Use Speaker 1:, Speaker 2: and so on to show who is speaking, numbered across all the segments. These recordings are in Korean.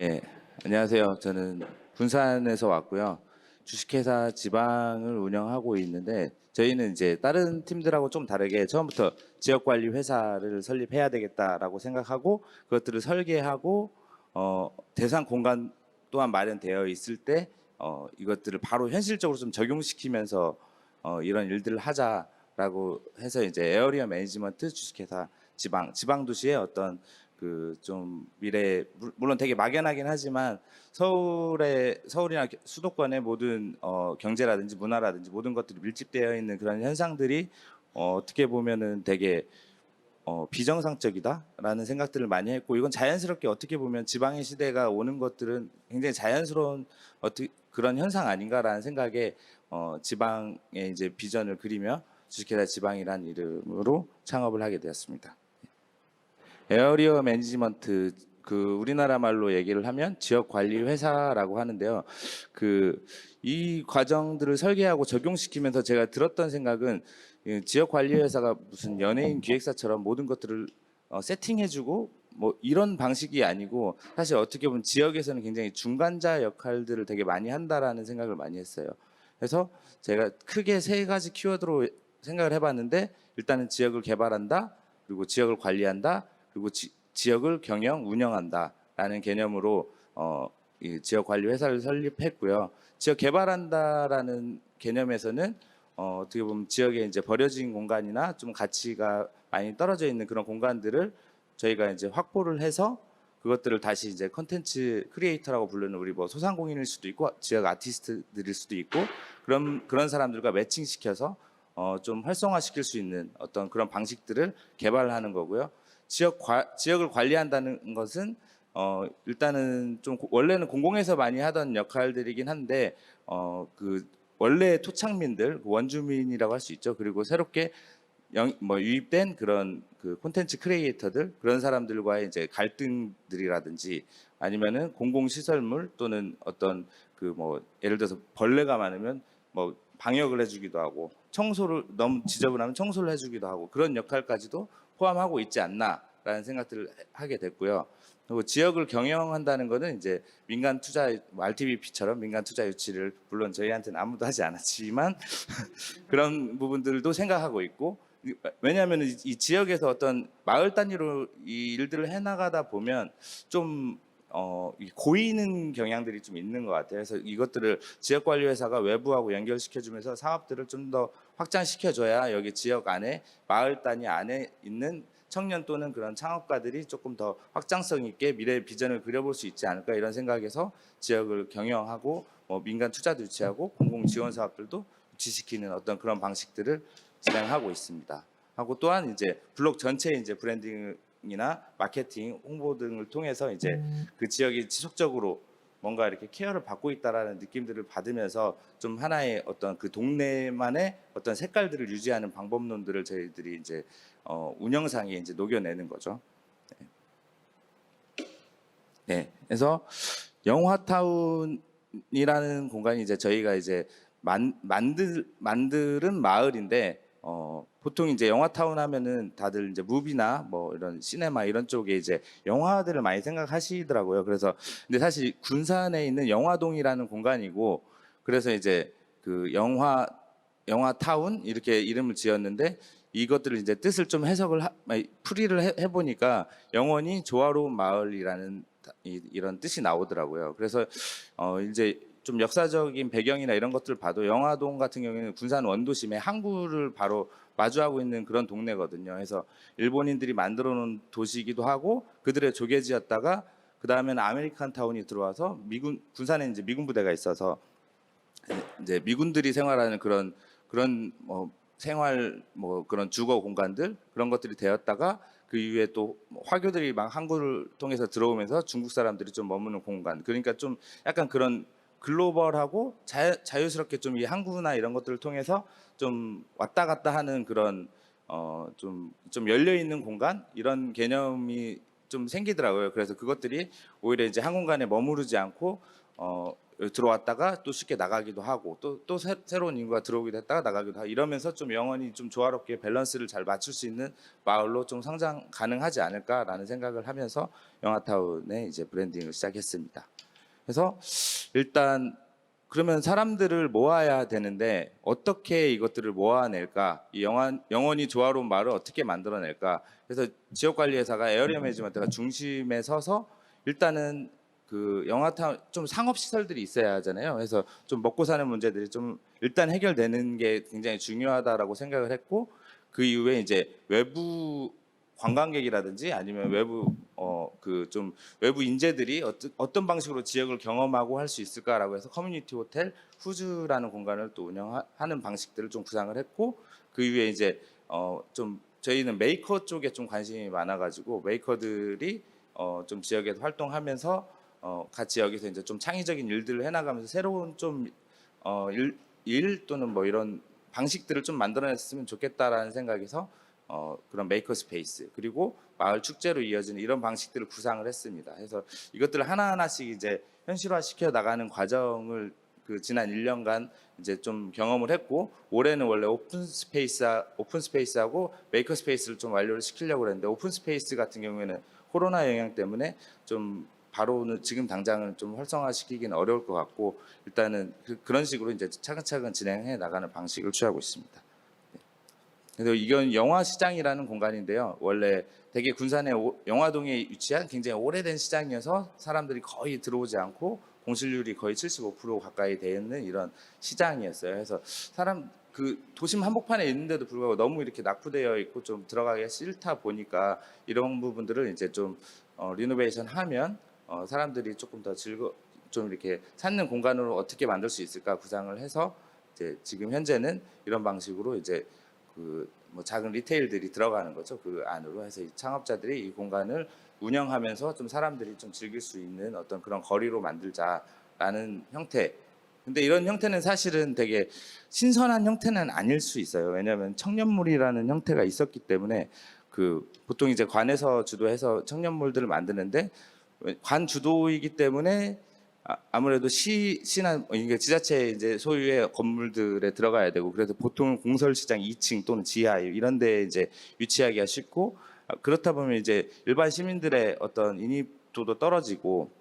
Speaker 1: 예, 안녕하세요. 저는 군산에서 왔고요. 주식회사 지방을 운영하고 있는데 저희는 이제 다른 팀들하고 좀 다르게 처음부터 지역관리 회사를 설립해야 되겠다라고 생각하고 그것들을 설계하고 대상 공간 또한 마련되어 있을 때 이것들을 바로 현실적으로 좀 적용시키면서 이런 일들을 하자라고 해서 이제 에어리어 매니지먼트 주식회사 지방 도시의 어떤 그 좀 미래 물론 되게 막연하긴 하지만 서울이나 수도권의 모든 경제라든지 문화라든지 모든 것들이 밀집되어 있는 그런 현상들이 어떻게 보면은 되게 비정상적이다라는 생각들을 많이 했고 이건 자연스럽게 어떻게 보면 지방의 시대가 오는 것들은 굉장히 자연스러운 그런 현상 아닌가라는 생각에 지방의 이제 비전을 그리며 주식회사 지방이란 이름으로 창업을 하게 되었습니다. 에어리어 매니지먼트 그 우리나라 말로 얘기를 하면 지역 관리 회사라고 하는데요. 그 이 과정들을 설계하고 적용시키면서 제가 들었던 생각은 이 지역 관리 회사가 무슨 연예인 기획사처럼 모든 것들을 세팅해주고 뭐 이런 방식이 아니고 사실 어떻게 보면 지역에서는 굉장히 중간자 역할들을 되게 많이 한다라는 생각을 많이 했어요. 그래서 제가 크게 세 가지 키워드로 생각을 해봤는데 일단은 지역을 개발한다, 그리고 지역을 관리한다, 그리고 지역을 경영, 운영한다라는 개념으로 이 지역 관리 회사를 설립했고요. 지역 개발한다라는 개념에서는 어떻게 보면 지역에 이제 버려진 공간이나 좀 가치가 많이 떨어져 있는 그런 공간들을 저희가 이제 확보를 해서 그것들을 다시 이제 컨텐츠 크리에이터라고 부르는 우리 뭐 소상공인일 수도 있고 지역 아티스트들일 수도 있고 그런 사람들과 매칭시켜서 좀 활성화시킬 수 있는 어떤 그런 방식들을 개발하는 거고요. 지역을 관리한다는 것은 일단은 좀 원래는 공공에서 많이 하던 역할들이긴 한데 그 원래 토착민들 원주민이라고 할 수 있죠. 그리고 새롭게 유입된 그런 그 콘텐츠 크리에이터들 그런 사람들과의 이제 갈등들이라든지 아니면은 공공시설물 또는 어떤 그 뭐 예를 들어서 벌레가 많으면 뭐 방역을 해주기도 하고 청소를 너무 지저분하면 청소를 해주기도 하고 그런 역할까지도 포함하고 있지 않나라는 생각들을 하게 됐고요. 그리고 지역을 경영한다는 거는 이제 민간 투자 RTBP처럼 민간 투자 유치를 물론 저희한테는 아무도 하지 않았지만 그런 부분들도 생각하고 있고 왜냐하면 이 지역에서 어떤 마을 단위로 이 일들을 해나가다 보면 좀 고이는 경향들이 좀 있는 것 같아요. 그래서 이것들을 지역관리회사가 외부하고 연결시켜주면서 사업들을 좀 더 확장시켜줘야 여기 지역 안에 마을 단위 안에 있는 청년 또는 그런 창업가들이 조금 더 확장성 있게 미래의 비전을 그려볼 수 있지 않을까 이런 생각에서 지역을 경영하고 뭐 민간 투자도 유치하고 공공 지원 사업들도 유치시키는 어떤 그런 방식들을 진행하고 있습니다. 하고 또한 이제 블록 전체 이제 브랜딩이나 마케팅, 홍보 등을 통해서 이제 그 지역이 지속적으로 뭔가 이렇게 케어를 받고 있다라는 느낌들을 받으면서 좀 하나의 어떤 그 동네만의 어떤 색깔들을 유지하는 방법론들을 저희들이 이제 운영상에 이제 녹여내는 거죠. 네. 그래서 영화타운이라는 공간이 이제 저희가 이제 만들은 마을인데 보통 이제 영화타운 하면은 다들 이제 무비나 뭐 이런 시네마 이런 쪽에 이제 영화들을 많이 생각하시더라고요. 그래서 근데 사실 군산에 있는 영화동이라는 공간이고 그래서 이제 그 영화타운 이렇게 이름을 지었는데 이것들을 이제 뜻을 좀 풀이를 해보니까 영원히 조화로운 마을이라는 이런 뜻이 나오더라고요. 그래서 이제 좀 역사적인 배경이나 이런 것들을 봐도 영화동 같은 경우에는 군산 원도심에 항구를 바로 마주하고 있는 그런 동네거든요. 그래서 일본인들이 만들어 놓은 도시이기도 하고 그들의 조개지였다가 그 다음에는 아메리칸 타운이 들어와서 군산에 이제 미군 부대가 있어서 이제 미군들이 생활하는 그런 뭐 생활 뭐 그런 주거 공간들 그런 것들이 되었다가 그 이후에 또 화교들이 막 항구를 통해서 들어오면서 중국 사람들이 좀 머무는 공간 그러니까 좀 약간 그런 글로벌하고 자유스럽게 좀 이 항구나 이런 것들을 통해서 좀 왔다 갔다 하는 그런 좀 열려 있는 공간 이런 개념이 좀 생기더라고요. 그래서 그것들이 오히려 이제 한 공간에 머무르지 않고 들어왔다가 또 쉽게 나가기도 하고 또 새로운 인구가 들어오기도 했다가 나가기도 하고 이러면서 좀 영원히 좀 조화롭게 밸런스를 잘 맞출 수 있는 마을로 좀 성장 가능하지 않을까라는 생각을 하면서 영화타운의 이제 브랜딩을 시작했습니다. 그래서 일단 그러면 사람들을 모아야 되는데 어떻게 이것들을 모아낼까? 이 영원히 조화로운 마을을 어떻게 만들어낼까? 그래서 지역관리회사가 에어리어 매니지먼트가 중심에 서서 일단은 그 영화타운 좀 상업 시설들이 있어야 하잖아요. 그래서 좀 먹고 사는 문제들이 좀 일단 해결되는 게 굉장히 중요하다라고 생각을 했고 그 이후에 이제 외부 관광객이라든지 아니면 외부 그 좀 외부 인재들이 어떤 방식으로 지역을 경험하고 할 수 있을까라고 해서 커뮤니티 호텔 후즈라는 공간을 또 운영하는 방식들을 좀 구상을 했고 그 이후에 이제 좀 저희는 메이커 쪽에 좀 관심이 많아가지고 메이커들이 좀 지역에서 활동하면서 같이 여기서 이제 좀 창의적인 일들을 해나가면서 새로운 좀 일 또는 뭐 이런 방식들을 좀 만들어냈으면 좋겠다라는 생각에서 그런 메이커 스페이스 그리고 마을 축제로 이어지는 이런 방식들을 구상을 했습니다. 그래서 이것들을 하나하나씩 이제 현실화 시켜 나가는 과정을 그 지난 1년간 이제 좀 경험을 했고 올해는 원래 오픈 스페이스하고 메이커 스페이스를 좀 완료를 시키려고 했는데 오픈 스페이스 같은 경우에는 코로나 영향 때문에 좀 바로는 지금 당장은 좀 활성화시키기는 어려울 것 같고 일단은 그런 식으로 이제 차근차근 진행해 나가는 방식을 취하고 있습니다. 그래서 이건 영화 시장이라는 공간인데요. 원래 되게 군산의 영화동에 위치한 굉장히 오래된 시장이어서 사람들이 거의 들어오지 않고 공실률이 거의 75% 가까이 되는 이런 시장이었어요. 그래서 사람 그 도심 한복판에 있는데도 불구하고 너무 이렇게 낙후되어 있고 좀 들어가기가 싫다 보니까 이런 부분들을 이제 좀 리노베이션 하면 사람들이 조금 더 좀 이렇게 찾는 공간으로 어떻게 만들 수 있을까 구상을 해서 이제 지금 현재는 이런 방식으로 이제 그 뭐 작은 리테일들이 들어가는 거죠. 그 안으로 해서 이 창업자들이 이 공간을 운영하면서 좀 사람들이 좀 즐길 수 있는 어떤 그런 거리로 만들자라는 형태. 근데 이런 형태는 사실은 되게 신선한 형태는 아닐 수 있어요. 왜냐하면 청년몰이라는 형태가 있었기 때문에 그 보통 이제 관에서 주도해서 청년몰들을 만드는데 관 주도이기 때문에 아무래도 시나 이게 지자체 이제 소유의 건물들에 들어가야 되고 그래서 보통 공설 시장 2층 또는 지하 이런 데 이제 위치하기가 쉽고 그렇다 보면 이제 일반 시민들의 어떤 인입도도 떨어지고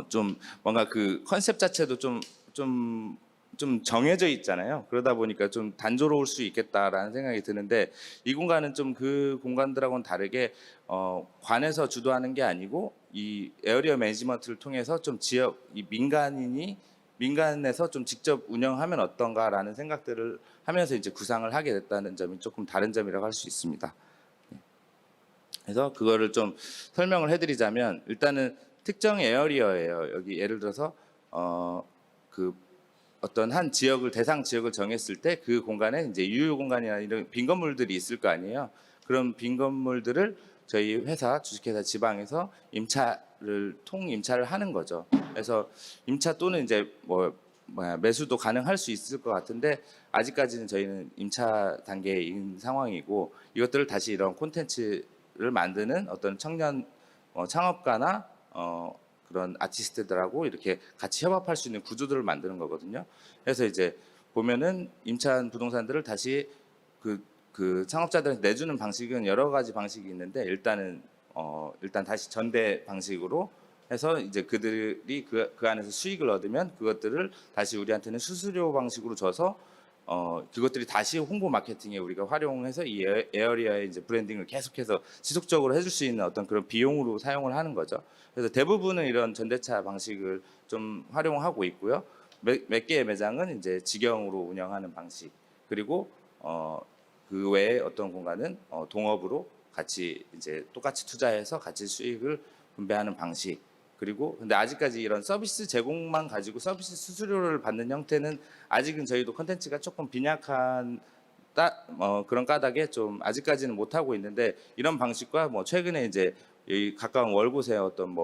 Speaker 1: 좀 뭔가 그 컨셉 자체도 좀 정해져 있잖아요. 그러다 보니까 좀 단조로울 수 있겠다라는 생각이 드는데 이 공간은 좀 그 공간들하고는 다르게 관에서 주도하는 게 아니고 이 에어리어 매니지먼트를 통해서 좀 지역 이 민간에서 좀 직접 운영하면 어떤가라는 생각들을 하면서 이제 구상을 하게 됐다는 점이 조금 다른 점이라고 할 수 있습니다. 그래서 그거를 좀 설명을 해드리자면 일단은 특정 에어리어예요. 여기 예를 들어서 그 어떤 한 지역을 대상 지역을 정했을 때 그 공간에 이제 유휴 공간이나 이런 빈 건물들이 있을 거 아니에요. 그런 빈 건물들을 저희 회사 주식회사 지방에서 통임차를 하는 거죠. 그래서 임차 또는 이제 매수도 가능할 수 있을 것 같은데 아직까지는 저희는 임차 단계인 상황이고 이것들을 다시 이런 콘텐츠를 만드는 어떤 청년 창업가나 그런 아티스트들하고 이렇게 같이 협업할 수 있는 구조들을 만드는 거거든요. 그래서 이제 보면은 임차한 부동산들을 다시 그 창업자들한테 내주는 방식은 여러 가지 방식이 있는데 일단 다시 전대 방식으로 해서 이제 그들이 그 안에서 수익을 얻으면 그것들을 다시 우리한테는 수수료 방식으로 줘서 그것들이 다시 홍보 마케팅에 우리가 활용해서 이 에어리어의 이제 브랜딩을 계속해서 지속적으로 해줄 수 있는 어떤 그런 비용으로 사용을 하는 거죠. 그래서 대부분은 이런 전대차 방식을 좀 활용하고 있고요. 몇 개의 매장은 이제 직영으로 운영하는 방식 그리고 그 외에 어떤 공간은 동업으로 같이 이제 똑같이 투자해서 같이 수익을 분배하는 방식 그리고 근데 아직까지 이런 서비스 제공만 가지고 서비스 수수료를 받는 형태는 아직은 저희도 컨텐츠가 조금 빈약한 그런 까닭에 좀 아직까지는 못 하고 있는데 이런 방식과 뭐 최근에 이제 이 가까운 월곶의 어떤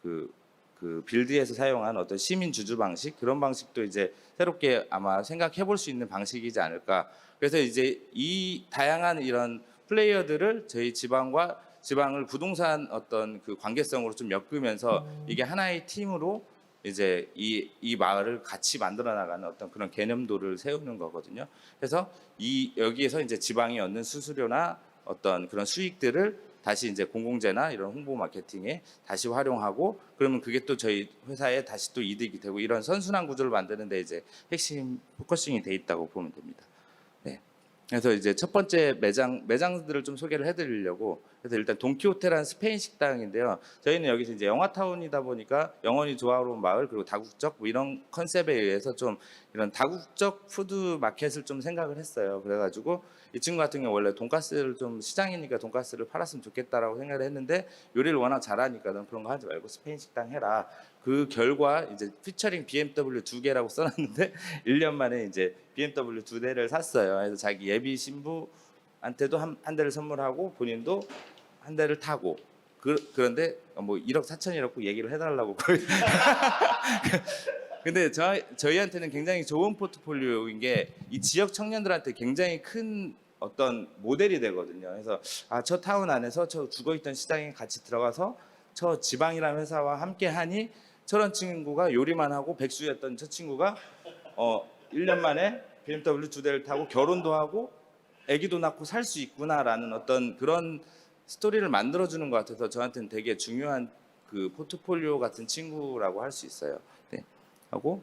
Speaker 1: 그 빌드에서 사용한 어떤 시민 주주 방식 그런 방식도 이제 새롭게 아마 생각해 볼 수 있는 방식이지 않을까. 그래서 이제 이 다양한 이런 플레이어들을 저희 지방을 부동산 어떤 그 관계성으로 좀 엮으면서 이게 하나의 팀으로 이제 이 마을을 같이 만들어 나가는 어떤 그런 개념도를 세우는 거거든요. 그래서 여기에서 이제 지방이 얻는 수수료나 어떤 그런 수익들을 다시 이제 공공재나 이런 홍보 마케팅에 다시 활용하고, 그러면 그게 또 저희 회사에 다시 또 이득이 되고, 이런 선순환 구조를 만드는데 이제 핵심 포커싱이 돼 있다고 보면 됩니다. 네. 그래서 이제 첫 번째 매장들을 좀 소개를 해드리려고. 그래서 일단 돈키호테라는 스페인 식당인데요. 저희는 여기서 이제 영화타운이다 보니까 영원히 조화로운 마을, 그리고 다국적 뭐 이런 컨셉에 의해서 좀 이런 다국적 푸드 마켓을 좀 생각을 했어요. 그래가지고 이 친구 같은 경우 원래 돈가스를 좀, 시장이니까 돈가스를 팔았으면 좋겠다라고 생각을 했는데, 요리를 워낙 잘하니까 넌 그런 거 하지 말고 스페인 식당 해라. 그 결과 이제 피처링 BMW 2개라고 써놨는데 1년 만에 이제 BMW 2대를 샀어요. 그래서 자기 예비 신부한테도 한 대를 선물하고 본인도 한 대를 타고, 그런데 뭐 1억 4천이라고 얘기를 해달라고. 근데 저희한테는 굉장히 좋은 포트폴리오인 게 이 지역 청년들한테 굉장히 큰 어떤 모델이 되거든요. 그래서 저 타운 안에서 저 죽어있던 시장에 같이 들어가서 저 지방이라는 회사와 함께 하니, 저런 친구가 요리만 하고 백수였던 저 친구가 1년 만에 BMW 2대를 타고 결혼도 하고 아기도 낳고 살 수 있구나라는 어떤 그런 스토리를 만들어주는 것 같아서 저한테는 되게 중요한 그 포트폴리오 같은 친구라고 할 수 있어요. 네. 하고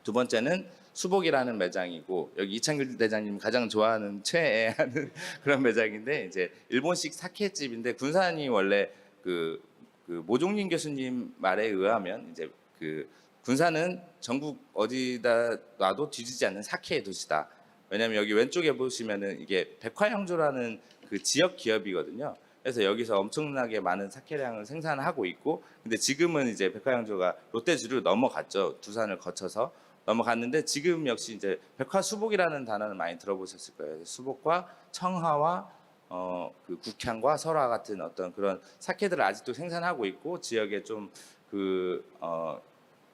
Speaker 1: 두 번째는 수복이라는 매장이고, 여기 이창길 대장님 가장 좋아하는 최애하는 그런 매장인데, 이제 일본식 사케집인데, 군산이 원래 그 모종린 교수님 말에 의하면 이제 그 군산은 전국 어디다 놔도 뒤지지 않는 사케의 도시다. 왜냐하면 여기 왼쪽에 보시면은 이게 백화양조라는 그 지역 기업이거든요. 그래서 여기서 엄청나게 많은 사케량을 생산하고 있고, 근데 지금은 이제 백화양조가 롯데주류 넘어갔죠. 두산을 거쳐서 넘어갔는데, 지금 역시 이제 백화수복이라는 단어는 많이 들어보셨을 거예요. 수복과 청하와 그 국향과 설화 같은 어떤 그런 사케들을 아직도 생산하고 있고, 지역에 좀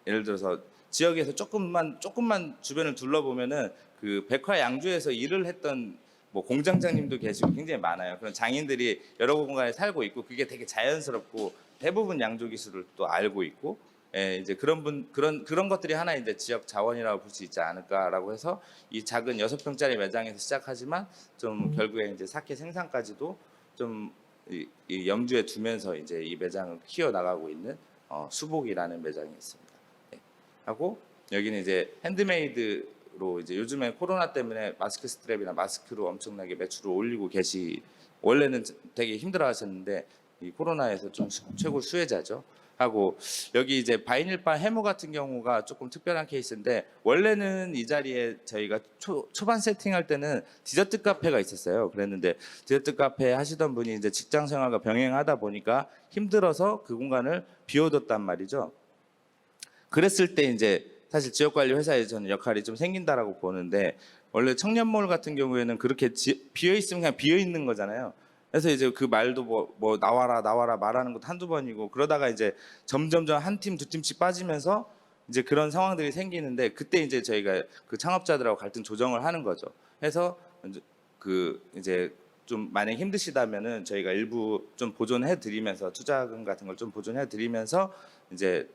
Speaker 1: 예를 들어서 지역에서 조금만 주변을 둘러보면은 그 백화 양주에서 일을 했던 뭐 공장장님도 계시고 굉장히 많아요. 그런 장인들이 여러 공간에 살고 있고, 그게 되게 자연스럽고 대부분 양조 기술을 또 알고 있고, 이제 그런 것들이 하나 이제 지역 자원이라고 볼 수 있지 않을까라고 해서 이 작은 6평짜리 매장에서 시작하지만 좀 결국에 이제 사케 생산까지도 좀 이 염두에 두면서 이제 이 매장을 키워 나가고 있는 수복이라는 매장이 있습니다. 네. 하고 여기는 이제 핸드메이드로, 이제 요즘에 코로나 때문에 마스크 스트랩이나 마스크로 엄청나게 매출을 올리고 원래는 되게 힘들어하셨는데 이 코로나에서 좀 최고 수혜자죠. 하고 여기 이제 바이닐바 해무 같은 경우가 조금 특별한 케이스인데, 원래는 이 자리에 저희가 초반 세팅할 때는 디저트 카페가 있었어요. 그랬는데 디저트 카페 하시던 분이 이제 직장 생활과 병행하다 보니까 힘들어서 그 공간을 비워뒀단 말이죠. 그랬을 때 이제 사실 지역관리 회사에 저는 역할이 좀 생긴다라고 보는데, 원래 청년몰 같은 경우에는 그렇게 비어 있으면 그냥 비어 있는 거잖아요. 그래서 이제 그 말도 뭐 나와라 말하는 것도 한두 번이고, 그러다가 이제 점점점 한 팀 두 팀씩 빠지면서 이제 그런 상황들이 생기는데, 그때 이제 저희가 그 창업자들하고 갈등 조정을 하는 거죠. 해서 이제 좀 만약 힘드시다면은 저희가 일부 좀 보존해 드리면서, 투자금 같은 걸 좀 보존해 드리면서 이제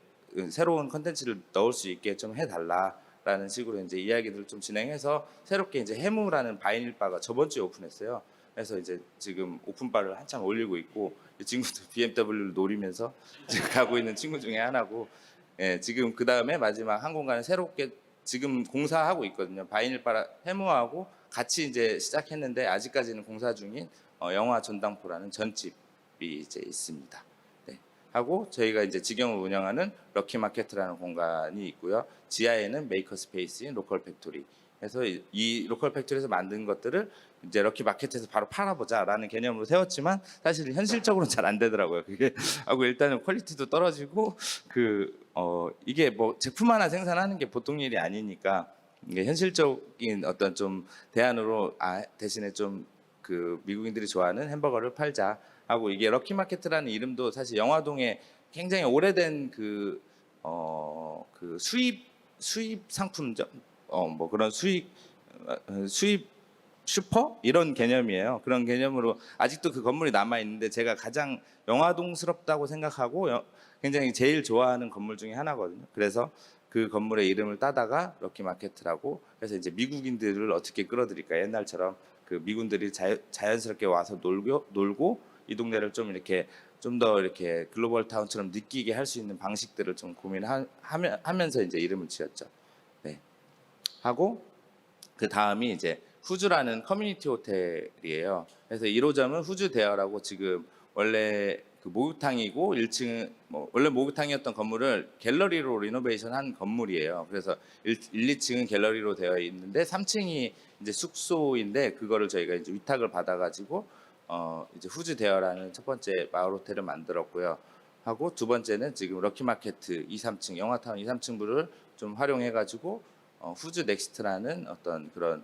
Speaker 1: 새로운 컨텐츠를 넣을 수 있게 좀 해달라라는 식으로 이제 이야기들을 좀 진행해서, 새롭게 이제 해무라는 바이닐바가 저번 주에 오픈했어요. 그래서 이제 지금 오픈바를 한참 올리고 있고, 이 친구도 BMW를 노리면서 지금 가고 있는 친구 중에 하나고, 지금 그 다음에 마지막 한 공간을 새롭게 지금 공사하고 있거든요. 바이닐바 해무하고 같이 이제 시작했는데 아직까지는 공사 중인 영화 전당포라는 전집이 이제 있습니다. 네. 하고 저희가 이제 직영을 운영하는 럭키마켓이라는 공간이 있고요. 지하에는 메이커 스페이스인 로컬 팩토리. 그래서 이 로컬 팩토리에서 만든 것들을 이제 럭키 마켓에서 바로 팔아보자라는 개념으로 세웠지만, 사실 현실적으로는 잘 안 되더라고요. 그게 하고 일단은 퀄리티도 떨어지고 이게 뭐 제품 하나 생산하는 게 보통 일이 아니니까, 이게 현실적인 어떤 좀 대안으로 대신에 좀 그 미국인들이 좋아하는 햄버거를 팔자 하고, 이게 럭키 마켓이라는 이름도 사실 영화동에 굉장히 오래된 그 수입 상품점, 뭐 그런 수입 슈퍼 이런 개념이에요. 그런 개념으로 아직도 그 건물이 남아 있는데 제가 가장 영화동스럽다고 생각하고 굉장히 제일 좋아하는 건물 중에 하나거든요. 그래서 그 건물의 이름을 따다가 럭키마켓이라고 해서 이제 미국인들을 어떻게 끌어들일까, 옛날처럼 그 미군들이 자연스럽게 와서 놀고 이 동네를 좀 이렇게 좀 더 이렇게 글로벌 타운처럼 느끼게 할 수 있는 방식들을 좀 고민하면서 이제 이름을 지었죠. 네. 하고 그 다음이 이제 후주라는 커뮤니티 호텔이에요. 그래서 1호점은 후주 대여라고, 지금 원래 그 목욕탕이고 1층 뭐 원래 목욕탕이었던 건물을 갤러리로 리노베이션한 건물이에요. 그래서 1, 2층은 갤러리로 되어 있는데 3층이 이제 숙소인데, 그거를 저희가 이제 위탁을 받아가지고 이제 후주 대여라는 첫 번째 마을 호텔을 만들었고요. 하고 두 번째는 지금 럭키마켓 2, 3층 영화타운 2, 3층부를 좀 활용해가지고 후즈 넥스트라는 어떤 그런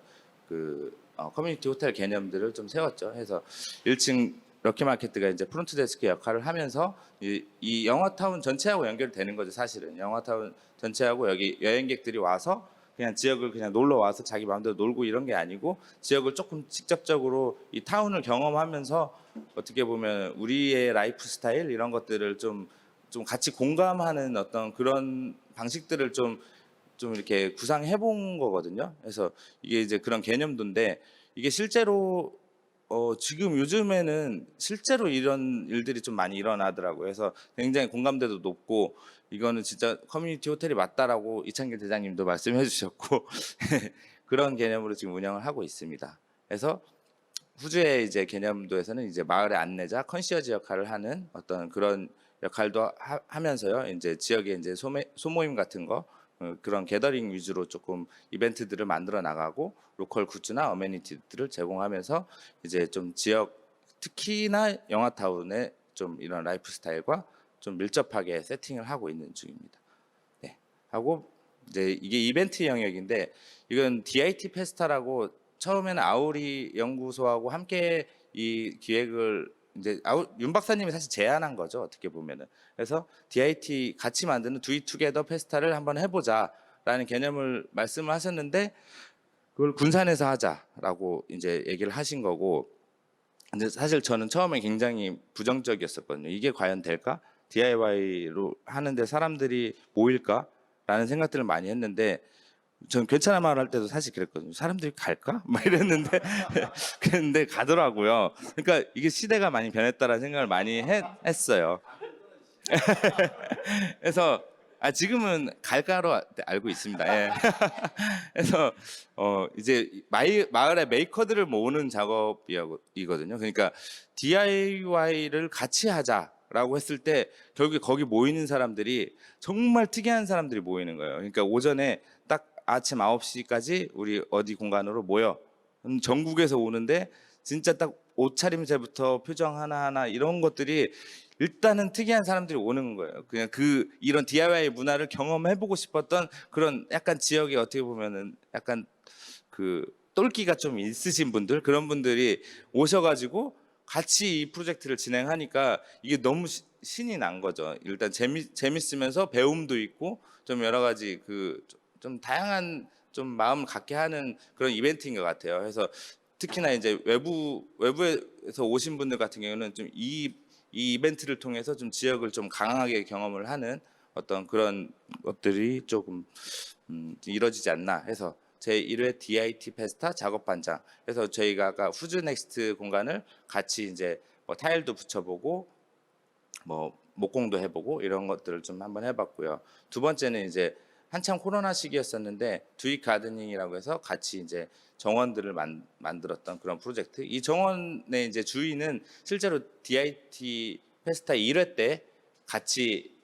Speaker 1: 커뮤니티 호텔 개념들을 좀 세웠죠. 해서 1층 럭키마켓가 이제 프론트 데스크 역할을 하면서 이 영화타운 전체하고 연결되는 거죠. 사실은 영화타운 전체하고 여기 여행객들이 와서 그냥 지역을 그냥 놀러 와서 자기 마음대로 놀고 이런 게 아니고, 지역을 조금 직접적으로 이 타운을 경험하면서 어떻게 보면 우리의 라이프 스타일 이런 것들을 좀 같이 공감하는 어떤 그런 방식들을 좀 이렇게 구상해 본 거거든요. 그래서 이게 이제 그런 개념도인데, 이게 실제로 지금 요즘에는 실제로 이런 일들이 좀 많이 일어나더라고요. 그래서 굉장히 공감대도 높고, 이거는 진짜 커뮤니티 호텔이 맞다라고 이창길 대장님도 말씀해 주셨고 그런 개념으로 지금 운영을 하고 있습니다. 그래서 후주의 이제 개념도에서는 이제 마을의 안내자, 컨시어지 역할을 하는 어떤 그런 역할도 하면서요. 이제 지역에 이제 소모임 같은 거, 그런 게더링 위주로 조금 이벤트들을 만들어 나가고, 로컬 굿즈나 어메니티들을 제공하면서 이제 좀 지역, 특히나 영화타운의 좀 이런 라이프 스타일과 좀 밀접하게 세팅을 하고 있는 중입니다. 네. 하고 이제 이게 이벤트 영역인데, 이건 DIT 페스타라고 처음에는 아우리 연구소하고 함께 이 기획을 이제 윤 박사님이 사실 제안한 거죠, 어떻게 보면은. 그래서 DIT 같이 만드는 두이 투게더 페스타를 한번 해보자라는 개념을 말씀을 하셨는데, 그걸 군산에서 하자라고 이제 얘기를 하신 거고, 근데 사실 저는 처음에 굉장히 부정적이었었거든요. 이게 과연 될까? DIY로 하는데 사람들이 모일까? 라는 생각들을 많이 했는데, 전 괜찮아 말할 때도 사실 그랬거든요. 사람들이 갈까? 막 이랬는데 근데 가더라고요. 그러니까 이게 시대가 많이 변했다라는 생각을 많이 했어요. 그래서 지금은 갈까로 알고 있습니다. 예. 그래서 이제 마을의 메이커들을 모으는 작업이거든요. 그러니까 DIY를 같이 하자라고 했을 때 결국에 거기 모이는 사람들이 정말 특이한 사람들이 모이는 거예요. 그러니까 오전에 딱 아침 9시까지 우리 어디 공간으로 모여. 전국에서 오는데 진짜 딱 옷차림새부터 표정 하나하나 이런 것들이 일단은 특이한 사람들이 오는 거예요. 그냥 이런 DIY 문화를 경험해보고 싶었던 그런 약간 지역에 어떻게 보면은 약간 그 똘끼가 좀 있으신 분들, 그런 분들이 오셔가지고 같이 이 프로젝트를 진행하니까 이게 너무 신이 난 거죠. 일단 재밌으면서 배움도 있고 좀 여러 가지 좀 다양한 좀 마음을 갖게 하는 그런 이벤트인 것 같아요. 그래서 특히나 이제 외부에서 오신 분들 같은 경우는 좀 이 이벤트를 통해서 좀 지역을 좀 강하게 경험을 하는 어떤 그런 것들이 조금 이루어지지 않나 해서 제 1회 DIT 페스타 작업 반장. 그래서 저희가 아까 후즈 넥스트 공간을 같이 이제 뭐 타일도 붙여보고 뭐 목공도 해보고 이런 것들을 좀 한번 해봤고요. 두 번째는 이제 한참 코로나 시기였었는데 두익 가드닝이라고 해서 같이 이제 정원들을 만들었던 그런 프로젝트. 이 정원의 이제 주인은 실제로 DIT 페스타 1회 때 같이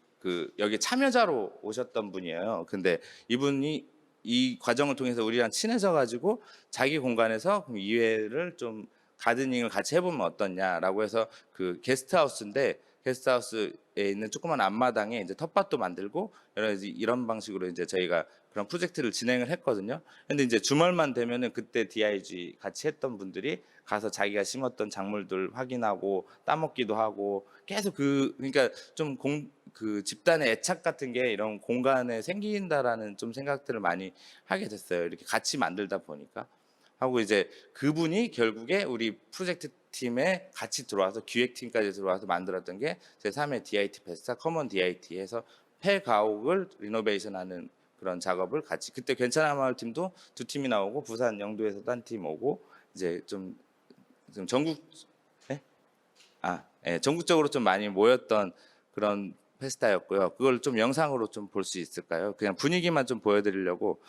Speaker 1: 여기 참여자로 오셨던 분이에요. 근데 이분이 이 과정을 통해서 우리랑 친해져 가지고 자기 공간에서 그럼 2회를 좀 가드닝을 같이 해보면 어떻냐라고 해서 게스트하우스인데, 게스트하우스에 있는 조그만 앞마당에 이제 텃밭도 만들고 여러 가지 이런 방식으로 이제 저희가 그런 프로젝트를 진행을 했거든요. 근데 이제 주말만 되면은 그때 DIG 같이 했던 분들이 가서 자기가 심었던 작물들 확인하고 따먹기도 하고 계속 그러니까 좀 집단의 애착 같은 게 이런 공간에 생긴다라는 좀 생각들을 많이 하게 됐어요. 이렇게 같이 만들다 보니까. 하고 이제 그분이 결국에 우리 프로젝트 팀에 같이 들어와서 기획팀까지 들어와서 만들었던 게 제3회 DIT 페스타 커먼 DIT에서 폐가옥을 리노베이션하는 그런 작업을 같이 그때 괜찮아 마을 팀도 두 팀이 나오고 부산 영도에서도 한 팀 오고 이제 좀 전국 예? 예, 전국적으로 좀 많이 모였던 그런 페스타였고요. 그걸 좀 영상으로 좀 볼 수 있을까요? 그냥 분위기만 좀 보여드리려고.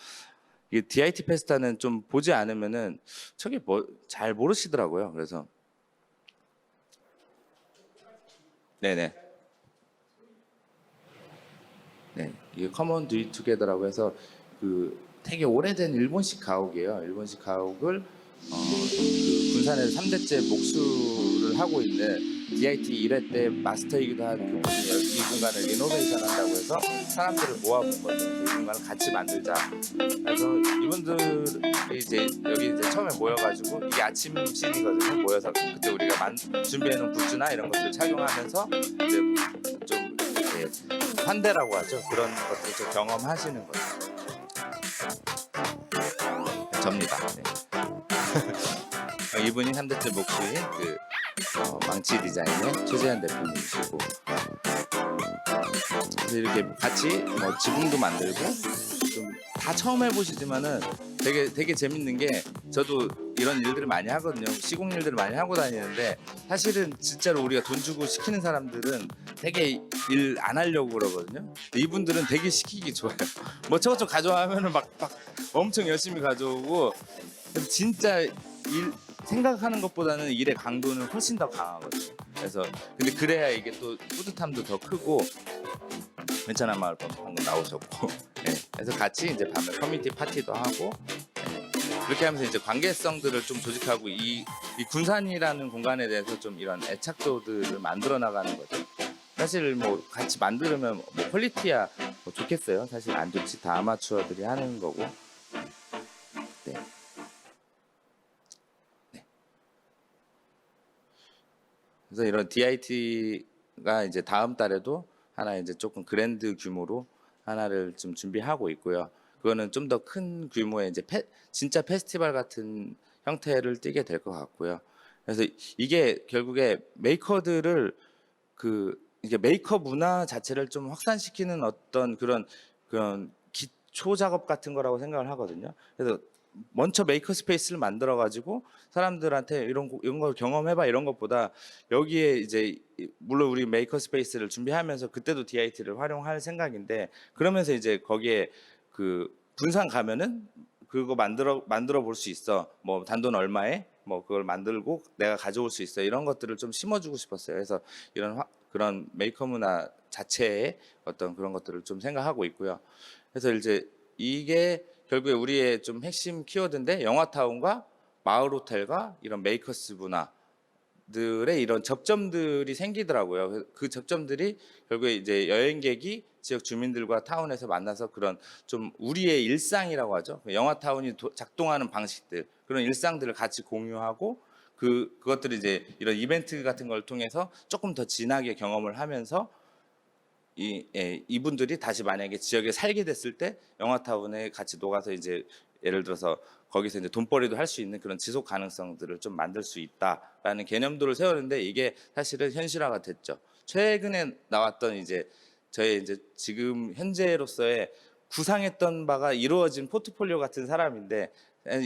Speaker 1: 이 DIT 페스타는 좀 보지 않으면은 저게 뭐 잘 모르시더라고요. 그래서 네네. 네, 이게 커먼 듀이 투게더라고 해서 그 되게 오래된 일본식 가옥이에요. 일본식 가옥을 그 군산에서 3대째 목수를 하고 있는 DIT 1회 때 마스터이기도 한 그분이 이 공간을 리노베이션 한다고 해서 사람들을 모아본 거죠. 이 공간을 같이 만들자. 그래서 이분들이 이제 여기 이제 처음에 모여가지고 이게 아침 씬이거든요. 모여서 그때 우리가 준비해놓은 굿즈나 이런 것들 착용하면서 이제 좀 이렇게 환대라고 하죠. 그런 것들을 좀 경험하시는 거죠. 접니다. 네. 이분이 3대째 목수인 그 망치 디자인의 최재현 대표님이시고 그래서 이렇게 같이 뭐 지붕도 만들고 좀 다 처음 해보시지만은 되게 재밌는 게 저도 이런 일들을 많이 하거든요. 시공 일들을 많이 하고 다니는데 사실은 진짜로 우리가 돈 주고 시키는 사람들은 되게 일 안 하려고 그러거든요. 근데 이분들은 되게 시키기 좋아요. 뭐 저것 가져와면은 막 엄청 열심히 가져오고 그래서 진짜 생각하는 것보다는 일의 강도는 훨씬 더 강하거든요. 그래서 근데 그래야 이게 또 뿌듯함도 더 크고 괜찮아 마을 방금 나오셨고 네. 그래서 같이 이제 밤에 커뮤니티 파티도 하고 네. 그렇게 하면서 이제 관계성들을 좀 조직하고 이 군산이라는 공간에 대해서 좀 이런 애착도들을 만들어 나가는 거죠. 사실 뭐 같이 만들면 뭐 퀄리티야 뭐 좋겠어요. 사실 안 좋지. 다 아마추어들이 하는 거고. 네. 네. 그래서 이런 DIT가 이제 다음 달에도 하나 이제 조금 그랜드 규모로 하나를 좀 준비하고 있고요. 그거는 좀 더 큰 규모의 이제 진짜 페스티벌 같은 형태를 띠게 될 것 같고요. 그래서 이게 결국에 메이커들을 이게 메이커 문화 자체를 좀 확산시키는 어떤 그런 기초 작업 같은 거라고 생각을 하거든요. 그래서 먼저 메이커 스페이스를 만들어 가지고 사람들한테 이런 걸 경험해봐 이런 것보다 여기에 이제 물론 우리 메이커 스페이스를 준비하면서 그때도 DIT를 활용할 생각인데 그러면서 이제 거기에 그 군산 가면은 그거 만들어 볼 수 있어. 뭐 단돈 얼마에 뭐 그걸 만들고 내가 가져올 수 있어. 이런 것들을 좀 심어주고 싶었어요. 그래서 그런 메이커 문화 자체의 어떤 그런 것들을 좀 생각하고 있고요. 그래서 이제 이게 결국에 우리의 좀 핵심 키워드인데 영화타운과 마을 호텔과 이런 메이커스 문화들의 이런 접점들이 생기더라고요. 그 접점들이 결국에 이제 여행객이 지역 주민들과 타운에서 만나서 그런 좀 우리의 일상이라고 하죠. 영화타운이 작동하는 방식들 그런 일상들을 같이 공유하고 그것들을 이제 이런 이벤트 같은 걸 통해서 조금 더 진하게 경험을 하면서 이분들이 다시 만약에 지역에 살게 됐을 때 영화타운에 같이 녹아서 이제 예를 들어서 거기서 이제 돈벌이도 할 수 있는 그런 지속 가능성들을 좀 만들 수 있다라는 개념들을 세우는데 이게 사실은 현실화가 됐죠. 최근에 나왔던 이제 저의 이제 지금 현재로서의 구상했던 바가 이루어진 포트폴리오 같은 사람인데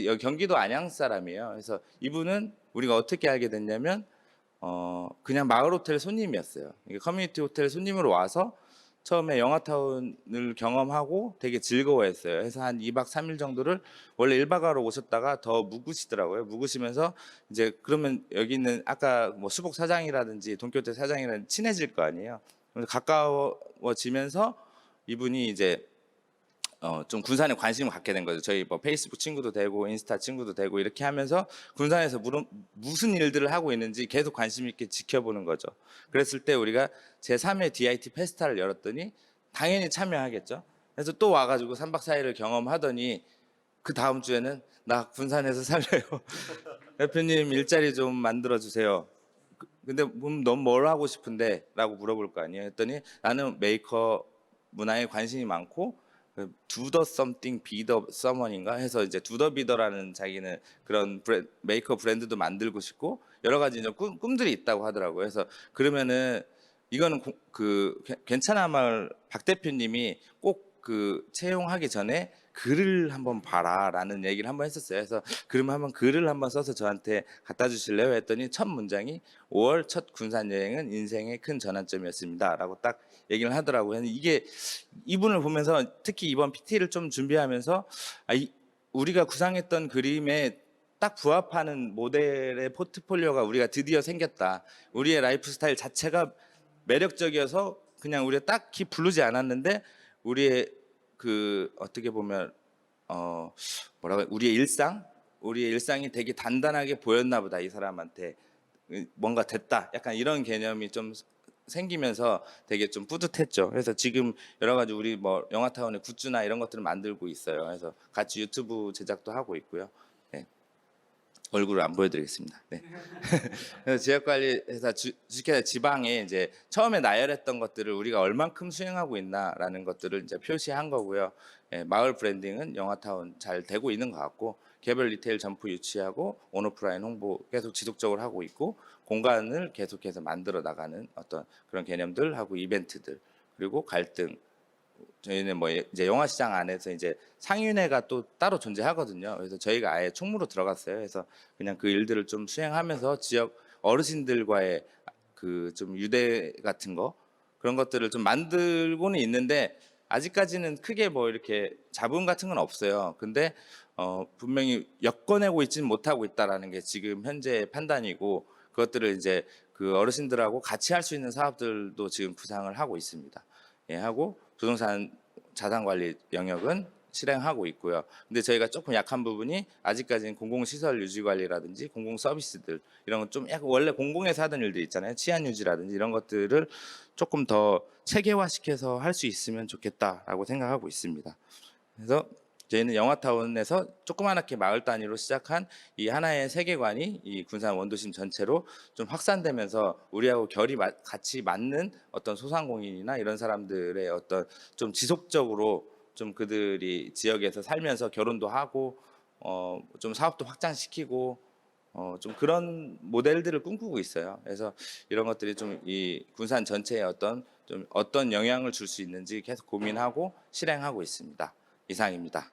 Speaker 1: 여기 경기도 안양 사람이에요. 그래서 이분은 우리가 어떻게 알게 됐냐면 그냥 마을 호텔 손님이었어요. 이게 커뮤니티 호텔 손님으로 와서 처음에 영화타운을 경험하고 되게 즐거워했어요. 그래서 한 2박 3일 정도를 원래 1박 하러 오셨다가 더 묵으시더라고요. 묵으시면서 이제 그러면 여기 있는 아까 뭐 수복 사장이라든지 돈키호테 사장이랑 친해질 거 아니에요. 그래서 가까워지면서 이분이 이제 좀 군산에 관심을 갖게 된 거죠. 저희 뭐 페이스북 친구도 되고 인스타 친구도 되고 이렇게 하면서 군산에서 무슨 일들을 하고 있는지 계속 관심 있게 지켜보는 거죠. 그랬을 때 우리가 제3회 DIT 페스타를 열었더니 당연히 참여하겠죠. 그래서 또 와가지고 3박 4일을 경험하더니 그 다음 주에는 나 군산에서 살래요. 대표님 일자리 좀 만들어 주세요. 근데 넌 뭘 하고 싶은데? 라고 물어볼 거 아니에요. 했더니 나는 메이커 문화에 관심이 많고 do the something, be the someone인가 해서 이제 do the be더라는 자기는 그런 메이크업 브랜드도 만들고 싶고 여러 가지 이제 꿈들이 있다고 하더라고요. 그래서 그러면은 이거는 괜찮아 말 박 대표님이 꼭 그 채용하기 전에 글을 한번 봐라라는 얘기를 한번 했었어요. 그래서 그러면 한번 글을 한번 써서 저한테 갖다 주실래요? 했더니 첫 문장이 5월 첫 군산 여행은 인생의 큰 전환점이었습니다라고 딱 얘기를 하더라고요. 이게 이분을 보면서 특히 이번 PT를 좀 준비하면서 우리가 구상했던 그림에 딱 부합하는 모델의 포트폴리오가 우리가 드디어 생겼다. 우리의 라이프 스타일 자체가 매력적이어서 그냥 우리가 딱히 부르지 않았는데 우리의 어떻게 보면 우리의 일상이 되게 단단하게 보였나 보다. 이 사람한테 뭔가 됐다. 약간 이런 개념이 좀 생기면서 되게 좀 뿌듯했죠. 그래서 지금 여러 가지 우리 뭐 영화타운의 굿즈나 이런 것들을 만들고 있어요. 그래서 같이 유튜브 제작도 하고 있고요. 네. 얼굴을 안 보여드리겠습니다. 네. 그래서 지역관리회사 주식회사 지방에 이제 처음에 나열했던 것들을 우리가 얼만큼 수행하고 있나라는 것들을 이제 표시한 거고요. 예, 마을 브랜딩은 영화타운 잘 되고 있는 것 같고 개별 리테일 점포 유치하고 온오프라인 홍보 계속 지속적으로 하고 있고 공간을 계속해서 만들어 나가는 어떤 그런 개념들 하고 이벤트들 그리고 갈등 저희는 뭐 이제 영화 시장 안에서 이제 상인회가 또 따로 존재하거든요. 그래서 저희가 아예 총무로 들어갔어요. 그래서 그냥 그 일들을 좀 수행하면서 지역 어르신들과의 그 좀 유대 같은 거 그런 것들을 좀 만들고는 있는데 아직까지는 크게 뭐 이렇게 잡음 같은 건 없어요. 근데 분명히 엮어내고 있지는 못하고 있다라는 게 지금 현재 판단이고 그것들을 이제 그 어르신들하고 같이 할 수 있는 사업들도 지금 구상을 하고 있습니다. 예, 하고 부동산 자산 관리 영역은 실행하고 있고요. 근데 저희가 조금 약한 부분이 아직까지는 공공시설 유지 관리라든지 공공 서비스들 이런 건 좀 약간 원래 공공에서 하던 일들 있잖아요. 치안 유지라든지 이런 것들을 조금 더 체계화시켜서 할 수 있으면 좋겠다라고 생각하고 있습니다. 그래서 저희는 영화타운에서 조그맣게 마을 단위로 시작한 이 하나의 세계관이 이 군산 원도심 전체로 좀 확산되면서 우리하고 같이 맞는 어떤 소상공인이나 이런 사람들의 어떤 좀 지속적으로 좀 그들이 지역에서 살면서 결혼도 하고 좀 사업도 확장시키고 좀 그런 모델들을 꿈꾸고 있어요. 그래서 이런 것들이 좀 이 군산 전체에 어떤 영향을 줄 수 있는지 계속 고민하고 실행하고 있습니다. 이상입니다.